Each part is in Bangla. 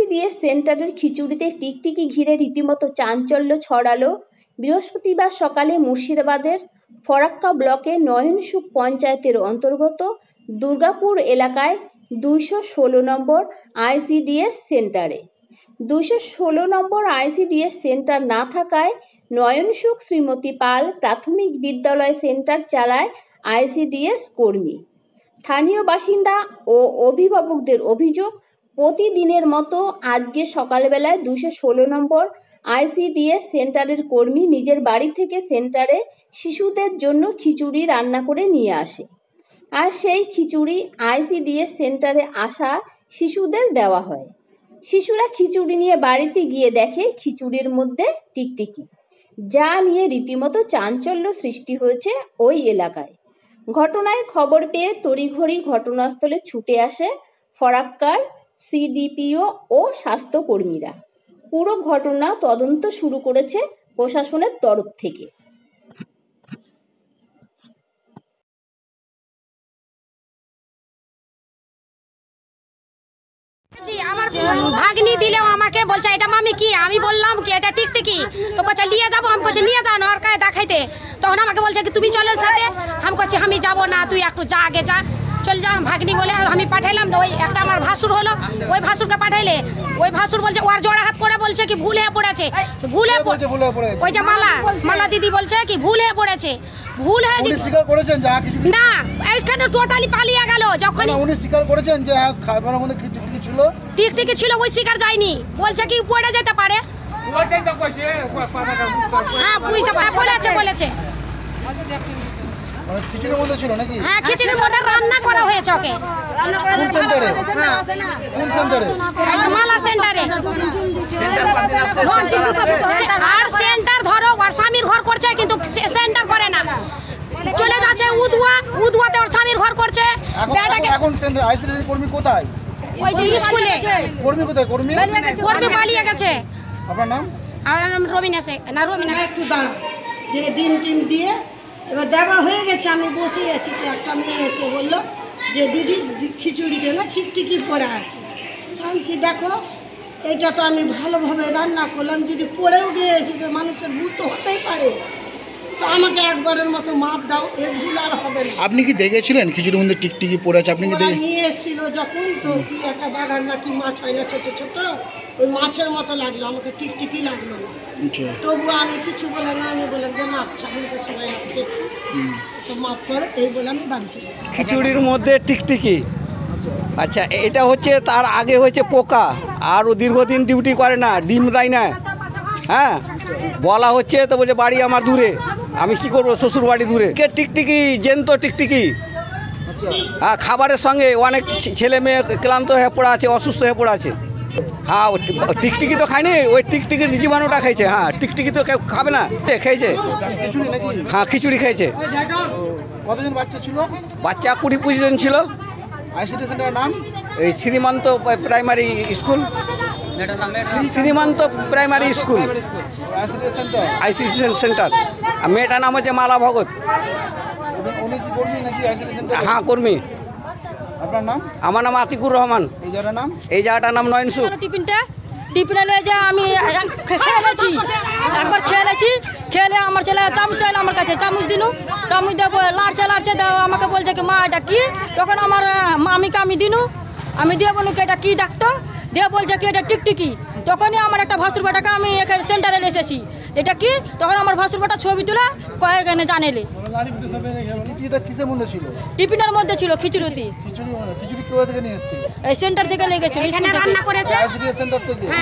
আইসিডিএস সেন্টারের খিচুড়িতে টিকটিকি ঘিরে রীতিমতো চাঞ্চল্য ছড়ালো বৃহস্পতিবার সকালে মুর্শিদাবাদের ফরাক্কা ব্লকের নয়নসুখ পঞ্চায়েতের অন্তর্গত দুর্গাপুর এলাকায় 216 নম্বর আইসিডিএস সেন্টারে। 216 নম্বর আইসিডিএস সেন্টার না থাকায় নয়নসুখ শ্রীমতী পাল প্রাথমিক বিদ্যালয় সেন্টার চালায় আইসিডিএস কর্মী। স্থানীয় বাসিন্দা ও অভিভাবকদের অভিযোগ, প্রতিদিনের মতো আজকে সকালবেলায় 216 নম্বর আইসিডিএস সেন্টারের কর্মী নিজের বাড়ি থেকে সেন্টারে শিশুদের জন্য খিচুড়ি রান্না করে নিয়ে আসে, আর সেই খিচুড়ি আইসিডিএস সেন্টারে আসা শিশুদের দেওয়া হয়। শিশুরা খিচুড়ি নিয়ে বাড়িতে গিয়ে দেখে খিচুড়ির মধ্যে টিকটিকি, যা নিয়ে রীতিমতো চাঞ্চল্য সৃষ্টি হয়েছে ওই এলাকায়। ঘটনায় খবর পেয়ে তড়িঘড়ি ঘটনাস্থলে ছুটে আসে ফরাক্কার সিডিপিও ও স্বাস্থ্যকর্মীরা। পুরো ঘটনা তদন্ত শুরু করেছে প্রশাসনের তরফ থেকে। আমার ভাগ্নি দিলেও আমাকে বলছে এটা মামি কি, আমি বললাম কি এটা টিকটিকি, তো বলছে নিয়ে যাবো, আমি বলছি নিয়ে যান আর কায় দেখাইতে, তখন আমাকে বলছে কি তুমি চলো সাথে, আমি বলছি আমি যাবো না, তুই একটু যা আগে যা, চল যা। ভাগ্নি বলে আমি পাঠাইলাম, ওই একটা আমার ভাসুর হলো, ওই ভাসুরকে পাঠাইলে ওই ভাসুর বলছে ওর জোড়া হাত করে বলছে কি ভুল হয়ে পড়েছে, ভুল হয়ে ওই যে মালা দিদি বলছে কি ভুল হয়ে পড়েছে, ভুল হয়ে না এইখানে টোটালি পালিয়ে গেল। যখন উনি স্বীকার করেছেন যে খাবারের মধ্যে টিকটিকি ছিল, টিকটিকি ছিল, ওই স্বীকার যায়নি, বলছে কি পড়ে যেতে পারে। হ্যাঁ বুঝতে পারে, বলেছে খিচুড়ির মধ্যে ছিল নাকি? হ্যাঁ খিচুড়ির মধ্যে রান্না করা হয়েছে ওকে। কোন সেন্টারে? কোন সেন্টারে? মালা সেন্টারে। আর সেন্টার ধরো ওর স্বামীর ঘর করছে, কিন্তু সেন্টার করে না, চলে যাচ্ছে উদুয়াতে ওর স্বামীর ঘর করছে। এখন সেন্টার আইসিডিএস কর্মী কোথায়? ওই যে স্কুলে। কর্মী কোথায়? কর্মী পালিয়ে গেছে। আপনার নাম? আমার নাম রবিনা শেখ। না রবিনা, একটু দাঁড়া দিয়ে ডিম দিয়ে এবার দেওয়া হয়ে গেছে, আমি বসে আছি, তো একটা মেয়ে এসে বললো যে দিদি খিচুড়িতে না টিকটিকি পড়ে আছে। আমি দেখো এটা তো আমি ভালোভাবে রান্না করলাম, যদি পড়েও গিয়েছি তো মানুষের ভুল তো হতেই পারে, তো আমাকে একবারের মতো মাপ দাও, এর ভুল আর হবে না। আপনি কি দেখেছিলেন খিচুড়ির মধ্যে টিকটিকি পড়ে আছে? আপনি কি নিয়ে এসেছিল যখন, তো কি একটা বাগান নাকি মাছ হয় না ছোট ছোট, ওই মাছের মতো লাগলো, আমাকে টিকটিকি লাগলো না, তবুও আমি কিছু বললাম না, আমি বললাম যে মাপ ছাড়িয়ে সবাই আসছে তো মাপ করে, এই বলে আমি বাড়ি চলে। খিচুড়ির মধ্যে টিকটিকি, আচ্ছা এটা হচ্ছে তার আগে হয়েছে পোকা, আর ও দীর্ঘদিন ডিউটি করে না, ডিম দেয় না। হ্যাঁ বলা হচ্ছে তো বলছে বাড়ি আমার দূরে, আমি কি করবো, শ্বশুর বাড়ি দূরে। টিকটিকি জ্যান্ত টিকটিকি, হ্যাঁ খাবারের সঙ্গে অনেক ছেলে মেয়ে ক্লান্ত হয়ে পড়ে আছে, অসুস্থ হয়ে পড়ে আছে। হ্যাঁ টিকটিকি তো খায়নি, ওই টিকটিকির জীবাণুটা খাইছে। হ্যাঁ টিকটিকি তো কেউ খাবে না, খেয়েছে। হ্যাঁ খিচুড়ি খেয়েছে। কতজন বাচ্চা ছিল? বাচ্চা 20-25 জন ছিল। আইসিডিএস সেন্টারের নাম? এই Shrimanta primary school, Shrimanta primary school ICDS centre. মেয়েটার নাম হচ্ছে মালা ভগত। হ্যাঁ কর্মী। আপনার নাম? আমার নাম আতিকুর রহমান। এই জায়গাটার নাম? এই জায়গাটার নাম নয়নসুখ। টিফিনে যে আমি খেয়েছি, একবার খেয়েছি, খেলে আমার ছেলে চামচ চাইলো আমার কাছে, চামচ দিনু, চামচ দেবো লাড়ছে আমাকে বলছে কি মা এটা কি, তখন আমার মামিকে আমি দিনু, আমি দিয়ে বলুন কি এটা কি ডাক্তার, দিয়ে বলছে কি এটা টিকটিকি। তখনই আমার একটা ভাসুর বেটাকে আমি এখানে সেন্টারে এসেছি, এটা কি, তখন আমার ভাসুর বেটা ছবি তুলে কয়েকখানে জানেলে। টিফিনের মধ্যে ছিল খিচুড়ি। এই সেন্টার থেকে লেগেছিল, রান্না করেছে।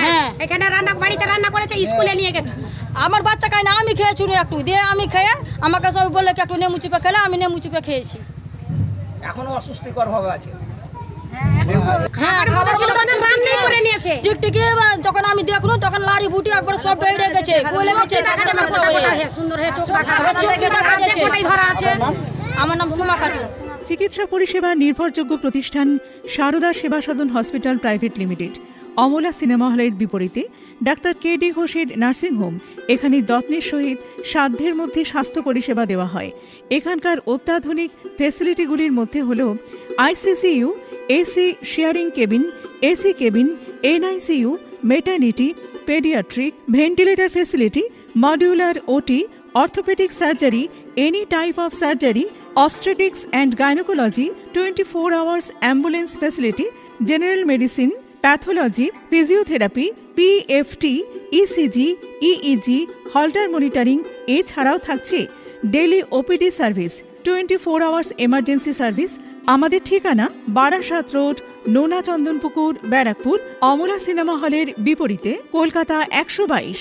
হ্যাঁ এখানে বাড়িতে রান্না করেছে, স্কুলে নিয়ে গেছে। আমার বাচ্চা খায় না, আমি খেয়েছি একটু, দিয়ে আমি খেয়ে আমাকে সব বললে কি একটু নেমু চুপে খেলে, আমি নেমু চুপে খেয়েছি। এখনো অস্বস্তিকর ভাবে আছে। হ্যাঁ খাবার ছিল তো রান্নাই করে নিয়েছে টিকটিকি, যখন আমি দেখলু তখন লাড়ি বুটি একবার সব বেড়ে গেছে, গলে গেছে, সুন্দর হয়ে চোখ দেখা যাচ্ছে। আমার নাম সুমা খাতুন। চিকিৎসা পরিষেবা নির্ভরযোগ্য প্রতিষ্ঠান Sarada Seva Sadhan hospital private limited, Amala cinema হলের বিপরীতে ডাক্তার কেডি ঘোষের নার্সিংহোম। এখানে যত্নের সহিত সাধ্যের মধ্যে স্বাস্থ্য পরিষেবা দেওয়া হয়। এখানকার অত্যাধুনিক ফ্যাসিলিটিগুলির মধ্যে হল ICCU, AC sharing cabin, AC cabin, NICU, maternity, pediatric, ventilator facility, modular OT, orthopedic surgery, any type of surgery, obstetrics and gynecology, 24 hours ambulance facility, general medicine, pathology, physiotherapy, PFT, ECG, EEG, Holter monitoring এছাড়াও থাকছে daily OPD service, 24 hours emergency service. আমাদের ঠিকানা বারাসাত রোড, নোনা চন্দনপুকুর, ব্যারাকপুর, অমলা সিনেমা হলের বিপরীতে, কলকাতা 122।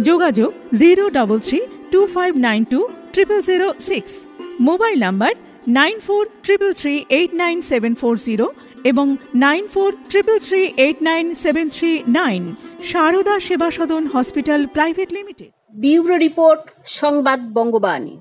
যোগাযোগ 03325920006। মোবাইল নাম্বার 9433389740 এবং 9433389739। Sarada Seva Sadan hospital private limited. Bureau report, Sangbad Bangabani.